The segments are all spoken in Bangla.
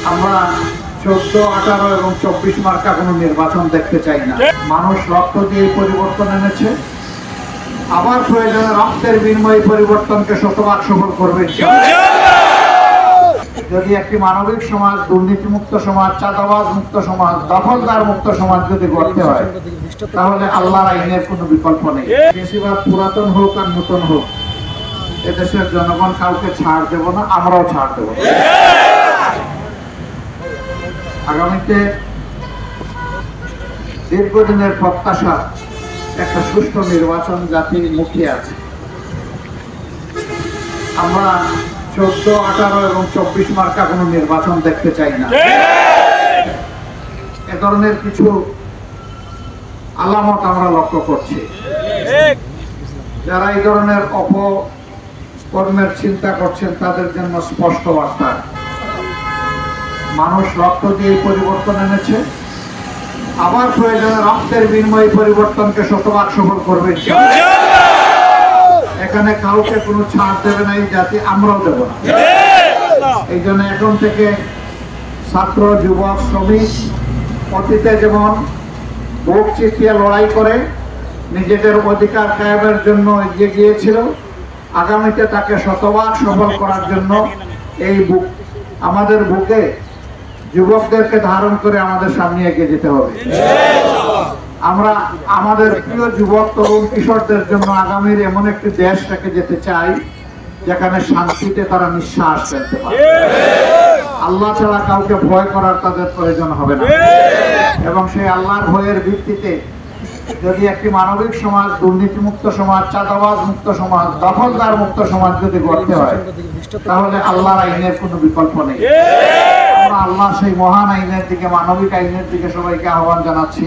আমরা 14, 18 এবং 24 মার্কা কোনো নির্বাচন দেখতে চাই না। মানুষ রক্ত দিয়ে পরিবর্তন এনেছে, আবার প্রয়োজনে রক্তের বিনিময়ে পরিবর্তনকে শতভাগ সফল করবে। যদি একটি মানবিক সমাজ, দুর্নীতিমুক্ত সমাজ, চাঁদাবাজ মুক্ত সমাজ, দখলদার মুক্ত সমাজ যদি গড়তে হয়, তাহলে আল্লাহর আইনের কোনো বিকল্প নেই। বেশিরভাগ পুরাতন হোক আর নতুন হোক, এদেশের জনগণ কাউকে ছাড় দেব না, আমরাও ছাড় দেব না। আগামীতে দীর্ঘদিনের প্রত্যাশা একটা সুষ্ঠু নির্বাচন জাতির মুখে আছে। আমরা 14, 18 এবং 24 মার্কা কোনো নির্বাচন দেখতে চাই না। এ ধরনের কিছু আলামত আমরা লক্ষ্য করছি। যারা এই ধরনের অপকর্মের চিন্তা করছেন তাদের জন্য স্পষ্ট বার্তা, মানুষ রক্ত দিয়ে পরিবর্তন এনেছে, আবার প্রয়োজনে রক্তের বিনিময়ে পরিবর্তনকে শতভাগ সফল করবে। এখানে কাউকে কোনো ছাড় দেবে না এই জাতি, আমরাও দেব না। এই জন্য এখন থেকে ছাত্র, যুবক, শ্রমিক অতীতে যেমন বুক চিতিয়ে লড়াই করে নিজেদের অধিকার কায়েমের জন্য এগিয়ে গিয়েছিল, আগামীতে তাকে শতভাগ সফল করার জন্য এই বুক, আমাদের বুকে যুবকদেরকে ধারণ করে আমাদের সামনে এগিয়ে যেতে হবে। আমরা আমাদের প্রিয় যুবক, তরুণ, কিশোরদের জন্য আগামীর এমন একটি দেশ রেখে যেতে চাই যেখানে শান্তিতে তারা নিঃশ্বাস ফেলতে পারে। আল্লাহ ছাড়া কাউকে ভয় করার তাদের প্রয়োজন হবে না। এবং সেই আল্লাহর ভয়ের ভিত্তিতে যদি একটি মানবিক সমাজ, দুর্নীতিমুক্ত সমাজ, চাঁদাবাজ মুক্ত সমাজ, দখলদার মুক্ত সমাজ যদি গড়তে হয়, তাহলে আল্লাহর আইনের কোনো বিকল্প নেই। আল্লাহ সেই মহান আইনের দিকে, মানবিক আইনের দিকে সবাইকে আহ্বান জানাচ্ছি।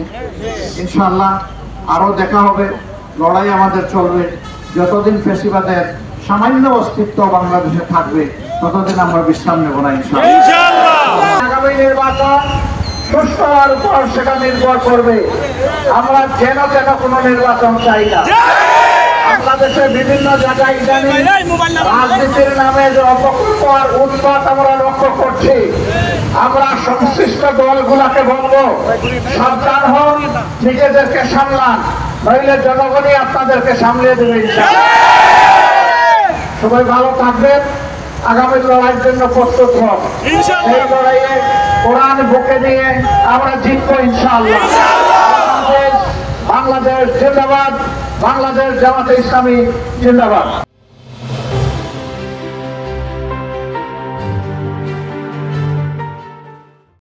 ইনশাআল্লাহ আরো দেখা হবে, লড়াই আমাদের চলবে। যতদিন ফ্যাসিবাদের সামান্য অস্তিত্ব বাংলাদেশে থাকবে, ততদিন আমরা বিশ্রাম নেব না ইনশাআল্লাহ। আগামী নির্বাচন সুষ্ঠু হওয়ার উপর সেটা নির্ভর করবে। আমরা যেন কোনো নির্বাচন চাই না। বাংলাদেশের বিভিন্ন জায়গায় রাজনীতির নামে যে অপকল্পর উৎপাত আমরা লক্ষ্য করছি, আমরা সংশ্লিষ্ট দলগুলাকে বলবো, সাবধান হন, নিজেদেরকে সামলান, নইলে জনগণই আপনাদেরকে সামলিয়ে দেবে। সবাই ভালো থাকবেন, আগামী লড়াইয়ের জন্য প্রস্তুত হন। এই লড়াইয়ে কোরআন বুকে নিয়ে আমরা জিতবো ইনশাআল্লাহ। বাংলাদেশ জিন্দাবাদ, বাংলাদেশ জামাতে ইসলামী জিন্দাবাদ।